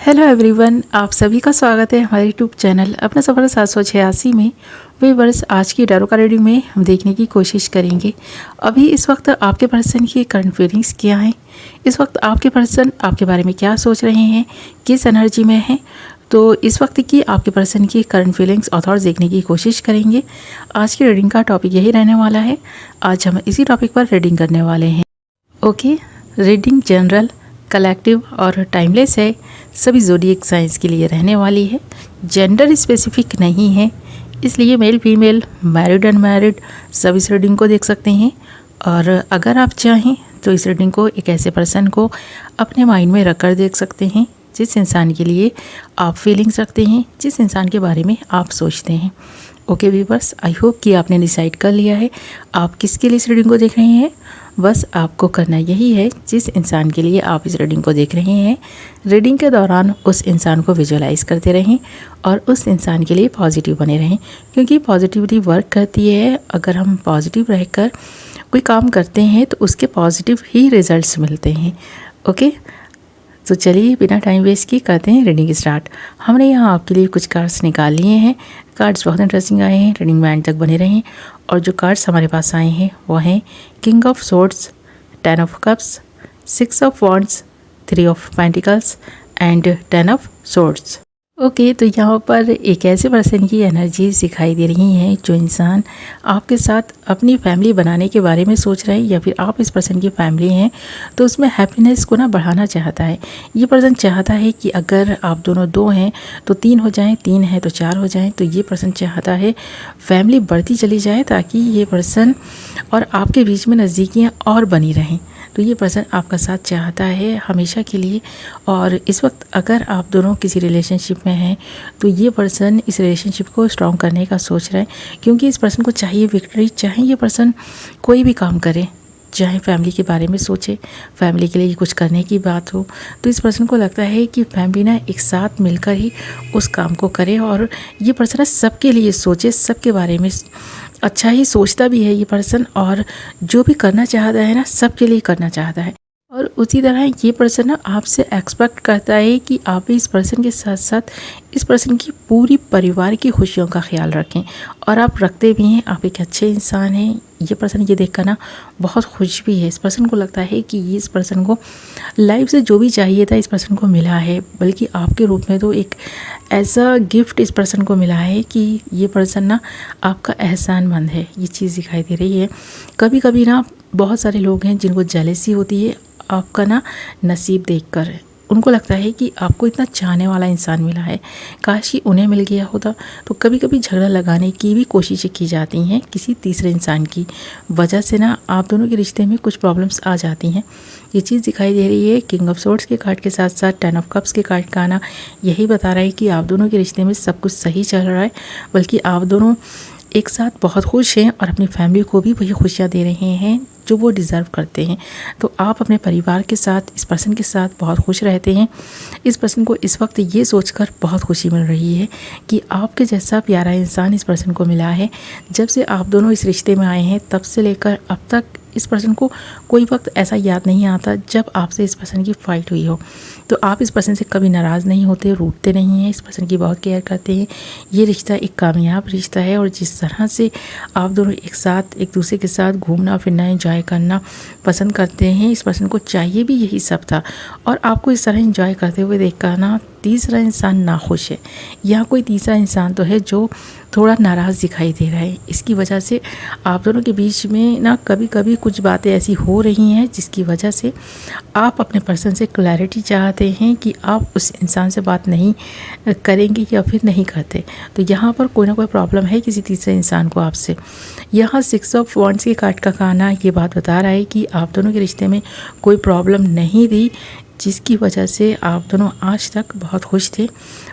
Hello everyone, आप सभी का स्वागत है हमारे यूट्यूब चैनल अपना सफ़र 786 में। व्यूअर्स, आज की टैरो कार्ड रीडिंग में हम देखने की कोशिश करेंगे अभी इस वक्त आपके पर्सन की करंट फीलिंग्स क्या हैं, इस वक्त आपके पर्सन आपके बारे में क्या सोच रहे हैं, किस एनर्जी में हैं। तो इस वक्त की आपके पर्सन की करंट फीलिंग्स और थॉट्स देखने की कोशिश करेंगे। आज की रीडिंग का टॉपिक यही रहने वाला है। आज हम इसी टॉपिक पर रीडिंग करने वाले हैं। ओके, रीडिंग जनरल, कलेक्टिव और टाइमलेस है। सभी ज़ोडिएक साइंस के लिए रहने वाली है। जेंडर स्पेसिफिक नहीं है, इसलिए मेल फीमेल, मैरिड अनमैरिड सब इस रीडिंग को देख सकते हैं। और अगर आप चाहें तो इस रीडिंग को एक ऐसे पर्सन को अपने माइंड में रखकर देख सकते हैं जिस इंसान के लिए आप फीलिंग्स रखते हैं, जिस इंसान के बारे में आप सोचते हैं। ओके व्यूअर्स, आई होप कि आपने डिसाइड कर लिया है आप किसके लिए इस रीडिंग को देख रहे हैं। बस आपको करना यही है, जिस इंसान के लिए आप इस रीडिंग को देख रहे हैं, रीडिंग के दौरान उस इंसान को विजुअलाइज करते रहें और उस इंसान के लिए पॉजिटिव बने रहें, क्योंकि पॉजिटिविटी वर्क करती है। अगर हम पॉजिटिव रहकर कोई काम करते हैं तो उसके पॉजिटिव ही रिजल्ट्स मिलते हैं। ओके, तो चलिए बिना टाइम वेस्ट किए करते हैं रीडिंग स्टार्ट। हमने यहाँ आपके लिए कुछ कार्ड्स निकाल लिए हैं। कार्ड्स बहुत इंटरेस्टिंग आए हैं, रीडिंग में एंड तक बने रहें। और जो कार्ड्स हमारे पास आए हैं वो हैं king of swords, 10 of cups, 6 of wands, 3 of pentacles and 10 of swords. Okay, तो यहाँ पर एक ऐसे पर्सन की एनर्जीज दिखाई दे रही हैं जो इंसान आपके साथ अपनी फैमिली बनाने के बारे में सोच रहे हैं, या फिर आप इस पर्सन की फैमिली हैं तो उसमें हैप्पीनेस को ना बढ़ाना चाहता है। ये पर्सन चाहता है कि अगर आप दोनों 2 हैं तो 3 हो जाएं, 3 है तो 4 हो जाएं। तो ये पर्सन चाहता है फैमिली बढ़ती चली जाए ताकि ये पर्सन और आपके बीच में नज़दीकियाँ और बनी रहें। तो ये पर्सन आपका साथ चाहता है हमेशा के लिए। और इस वक्त अगर आप दोनों किसी रिलेशनशिप में हैं तो ये पर्सन इस रिलेशनशिप को स्ट्रॉन्ग करने का सोच रहा है, क्योंकि इस पर्सन को चाहिए विक्ट्री। चाहे ये पर्सन कोई भी काम करे, चाहे फैमिली के बारे में सोचे, फैमिली के लिए कुछ करने की बात हो, तो इस पर्सन को लगता है कि फैमिली ना एक साथ मिलकर ही उस काम को करे। और ये पर्सन सबके लिए सोचे, सबके बारे में अच्छा ही सोचता भी है ये पर्सन, और जो भी करना चाहता है ना सबके लिए करना चाहता है। और उसी तरह ये पर्सन ना आपसे एक्सपेक्ट करता है कि आप भी इस पर्सन के साथ साथ इस पर्सन की पूरी परिवार की खुशियों का ख्याल रखें, और आप रखते भी हैं। आप एक अच्छे इंसान हैं। ये पर्सन ये देखकर ना बहुत खुश भी है। इस पर्सन को लगता है कि ये इस पर्सन को लाइफ से जो भी चाहिए था इस पर्सन को मिला है, बल्कि आपके रूप में तो एक ऐसा गिफ्ट इस पर्सन को मिला है कि ये पर्सन ना आपका एहसानमंद है। ये चीज़ दिखाई दे रही है। कभी कभी ना बहुत सारे लोग हैं जिनको जेलसी होती है आपका ना नसीब देखकर। उनको लगता है कि आपको इतना चाहने वाला इंसान मिला है, काश कि उन्हें मिल गया होता। तो कभी कभी झगड़ा लगाने की भी कोशिशें की जाती हैं किसी तीसरे इंसान की वजह से ना आप दोनों के रिश्ते में कुछ प्रॉब्लम्स आ जाती हैं। ये चीज़ दिखाई दे रही है। किंग ऑफ सोर्ड्स के कार्ड के साथ साथ 10 ऑफ कप्स के कार्ड का आना यही बता रहा है कि आप दोनों के रिश्ते में सब कुछ सही चल रहा है, बल्कि आप दोनों एक साथ बहुत खुश हैं और अपनी फैमिली को भी वही खुशियाँ दे रहे हैं जो वो डिज़र्व करते हैं। तो आप अपने परिवार के साथ इस पर्सन के साथ बहुत खुश रहते हैं। इस पर्सन को इस वक्त ये सोचकर बहुत खुशी मिल रही है कि आपके जैसा प्यारा इंसान इस पर्सन को मिला है। जब से आप दोनों इस रिश्ते में आए हैं तब से लेकर अब तक इस पर्सन को कोई वक्त ऐसा याद नहीं आता जब आपसे इस पर्सन की फ़ाइट हुई हो। तो आप इस पर्सन से कभी नाराज़ नहीं होते, रूठते नहीं हैं, इस पर्सन की बहुत केयर करते हैं। ये रिश्ता एक कामयाब रिश्ता है। और जिस तरह से आप दोनों एक साथ एक दूसरे के साथ घूमना फिरना एंजॉय करना पसंद करते हैं, इस पर्सन को चाहिए भी यही सब था। और आपको इस तरह एंजॉय करते हुए देखकर ना तीसरा इंसान नाखुश है। यहाँ कोई तीसरा इंसान तो है जो थोड़ा नाराज़ दिखाई दे रहा है। इसकी वजह से आप दोनों के बीच में ना कभी कभी कुछ बातें ऐसी हो रही हैं जिसकी वजह से आप अपने पर्सन से क्लैरिटी चाहते हैं कि आप उस इंसान से बात नहीं करेंगे या फिर नहीं करते। तो यहाँ पर कोई ना कोई प्रॉब्लम है किसी तीसरे इंसान को आपसे। यहाँ 6 ऑफ वॉन्ड्स के कार्ड का आना ये बात बता रहा है कि आप दोनों के रिश्ते में कोई प्रॉब्लम नहीं थी, जिसकी वजह से आप दोनों आज तक बहुत खुश थे।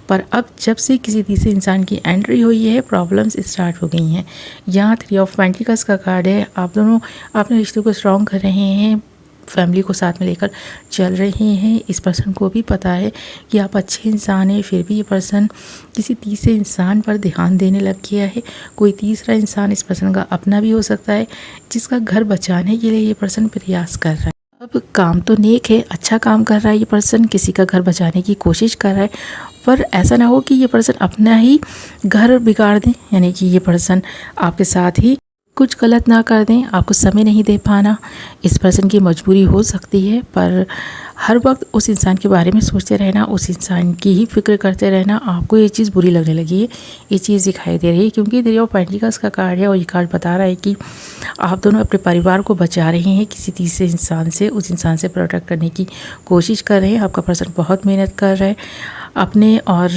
पर अब जब से किसी तीसरे इंसान की एंट्री हुई है प्रॉब्लम्स स्टार्ट हो गई हैं। यहाँ 3 ऑफ पेंटिकल्स का कार्ड है। आप दोनों अपने रिश्ते को स्ट्रॉन्ग कर रहे हैं, फैमिली को साथ में लेकर चल रहे हैं। इस पर्सन को भी पता है कि आप अच्छे इंसान हैं, फिर भी ये पर्सन किसी तीसरे इंसान पर ध्यान देने लग गया है। कोई तीसरा इंसान इस पर्सन का अपना भी हो सकता है, जिसका घर बचाने के लिए ये पर्सन प्रयास कर रहा है। अब काम तो नेक है, अच्छा काम कर रहा है ये पर्सन, किसी का घर बचाने की कोशिश कर रहा है, पर ऐसा ना हो कि ये पर्सन अपना ही घर बिगाड़ दें, यानी कि ये पर्सन आपके साथ ही कुछ गलत ना कर दें, आपको समय नहीं दे पाना इस पर्सन की मजबूरी हो सकती है। पर हर वक्त उस इंसान के बारे में सोचते रहना, उस इंसान की ही फिक्र करते रहना, आपको ये चीज़ बुरी लगने लगी है, ये चीज़ दिखाई दे रही है। क्योंकि थ्री ऑफ पेंटिकल्स का कार्ड है और ये कार्ड बता रहा है कि आप दोनों अपने परिवार को बचा रहे हैं किसी तीसरे इंसान से, उस इंसान से प्रोटेक्ट करने की कोशिश कर रहे हैं। आपका पर्सन बहुत मेहनत कर रहा है अपने और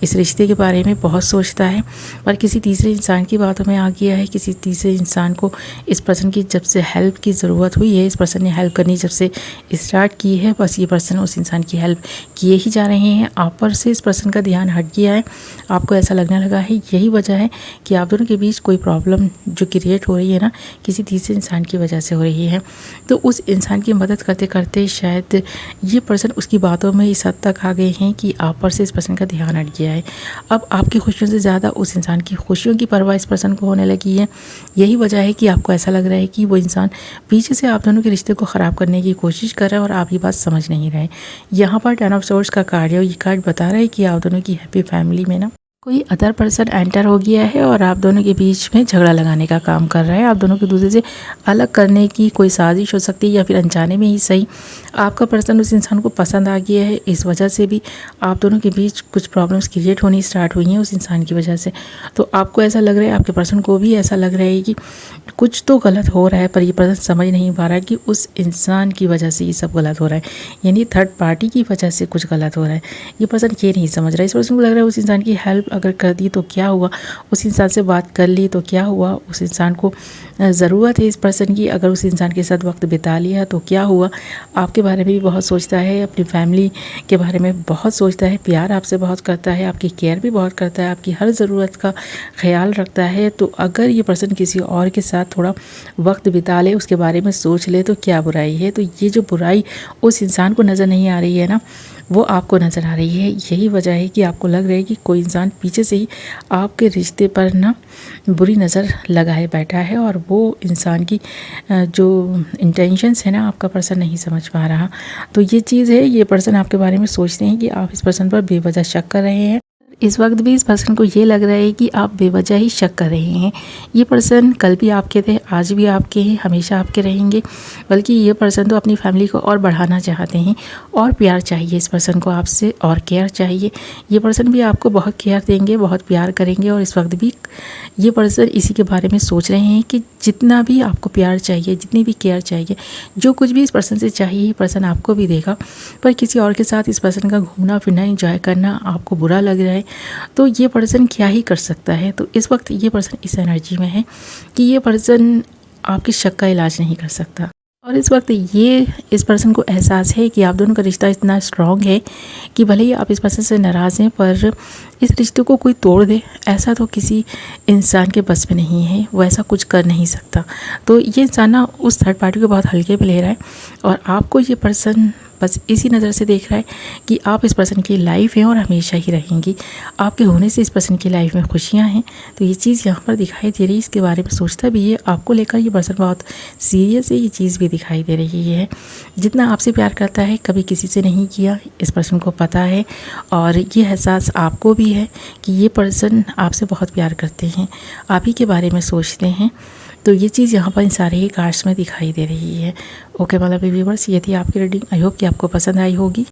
इस रिश्ते के बारे में बहुत सोचता है, पर किसी तीसरे इंसान की बातों में आ गया है। किसी तीसरे इंसान को इस पर्सन की जब से हेल्प की ज़रूरत हुई है, इस पर्सन ने हेल्प करनी जब से स्टार्ट की है, बस ये पर्सन उस इंसान की हेल्प किए ही जा रहे हैं। आप पर से इस पर्सन का ध्यान हट गया है, आपको ऐसा लगने लगा है यही वजह है कि आप दोनों के बीच कोई प्रॉब्लम जो क्रिएट हो रही है ना, किसी तीसरे इंसान की वजह से हो रही है। तो उस इंसान की मदद करते करते शायद ये पर्सन उसकी बातों में इस हद तक आ गए हैं कि आप पर से इस पर्सन का ध्यान हट गया है। अब आपकी खुशियों से ज़्यादा उस इंसान की खुशियों की परवाह इस पर्सन को होने लगी है। यही वजह है कि आपको ऐसा लग रहा है कि वो इंसान पीछे से आप दोनों के रिश्ते को ख़राब करने की कोशिश कर रहा है और आप ये बात समझ नहीं रहे। यहाँ पर 10 ऑफ सोर्ड्स का कार्ड है और ये कार्ड बता रहा है कि आप दोनों की हैप्पी फैमिली में ना कोई अदर पर्सन एंटर हो गया है और आप दोनों के बीच में झगड़ा लगाने का काम कर रहा है। आप दोनों को दूसरे से अलग करने की कोई साजिश हो सकती है, या फिर अनजाने में ही सही आपका पर्सन उस इंसान को पसंद आ गया है। इस वजह से भी आप दोनों के बीच कुछ प्रॉब्लम्स क्रिएट होनी स्टार्ट हुई हैं उस इंसान की वजह से। तो आपको ऐसा लग रहा है, आपके पर्सन को भी ऐसा लग रहा है कि कुछ तो गलत हो रहा है, पर ये पर्सन समझ नहीं पा रहा है कि उस इंसान की वजह से ये सब गलत हो रहा है, यानी थर्ड पार्टी की वजह से कुछ गलत हो रहा है। ये पर्सन ये नहीं समझ रहा है। इस पर्सन को लग रहा है उस इंसान की हेल्प अगर कर दी तो क्या हुआ, उस इंसान से बात कर ली तो क्या हुआ, उस इंसान को ज़रूरत है इस पर्सन की, अगर उस इंसान के साथ वक्त बिता लिया तो क्या हुआ। आपके बारे में भी बहुत सोचता है, अपनी फैमिली के बारे में बहुत सोचता है, प्यार आपसे बहुत करता है, आपकी केयर भी बहुत करता है, आपकी हर ज़रूरत का ख्याल रखता है। तो अगर ये पर्सन किसी और के साथ थोड़ा वक्त बिता ले, उसके बारे में सोच ले तो क्या बुराई है। तो ये जो बुराई उस इंसान को नज़र नहीं आ रही है ना, वो आपको नज़र आ रही है। यही वजह है कि आपको लग रहा है कि कोई इंसान पीछे से ही आपके रिश्ते पर ना बुरी नज़र लगाए बैठा है और वो इंसान की जो इंटेंशंस है ना, आपका पर्सन नहीं समझ पा रहा। तो ये चीज़ है, ये पर्सन आपके बारे में सोचते हैं कि आप इस पर्सन पर बेवजह शक कर रहे हैं। इस वक्त भी इस पर्सन को ये लग रहा है कि आप बेवजह ही शक कर रहे हैं। ये पर्सन कल भी आपके थे, आज भी आपके हैं, हमेशा आपके रहेंगे। बल्कि ये पर्सन तो अपनी फैमिली को और बढ़ाना चाहते हैं, और प्यार चाहिए इस पर्सन को आपसे, और केयर चाहिए। ये पर्सन भी आपको बहुत केयर देंगे, बहुत प्यार करेंगे। और इस वक्त भी ये पर्सन इसी के बारे में सोच रहे हैं कि जितना भी आपको प्यार चाहिए, जितनी भी केयर चाहिए, जो कुछ भी इस पर्सन से चाहिए ये पर्सन आपको भी देगा। पर किसी और के साथ इस पर्सन का घूमना फिरना एंजॉय करना आपको बुरा लग रहा है, तो ये पर्सन क्या ही कर सकता है। तो इस वक्त ये पर्सन इस एनर्जी में है कि ये पर्सन आपकी शक का इलाज नहीं कर सकता। और इस वक्त ये इस पर्सन को एहसास है कि आप दोनों का रिश्ता इतना स्ट्रॉन्ग है कि भले ही आप इस पर्सन से नाराज़ हैं, पर इस रिश्ते को कोई तोड़ दे ऐसा तो किसी इंसान के बस में नहीं है, वो ऐसा कुछ कर नहीं सकता। तो ये इंसान ना उस थर्ड पार्टी को बहुत हल्के में ले रहा है, और आपको ये पर्सन बस इसी नज़र से देख रहा है कि आप इस पर्सन की लाइफ हैं और हमेशा ही रहेंगी। आपके होने से इस पर्सन की लाइफ में खुशियां हैं। तो ये चीज़ यहाँ पर दिखाई दे रही है, इसके बारे में सोचता भी है। आपको लेकर ये पर्सन बहुत सीरियस है, ये चीज़ भी दिखाई दे रही है। जितना आपसे प्यार करता है कभी किसी से नहीं किया, इस पर्सन को पता है। और ये एहसास आपको भी है कि ये पर्सन आपसे बहुत प्यार करते हैं, आप ही के बारे में सोचते हैं। तो ये चीज़ यहाँ पर इन सारे ही कार्ड्स में दिखाई दे रही है। ओके मतलब व्यूअर्स, ये थी आपकी रीडिंग। आई होप कि आपको पसंद आई होगी।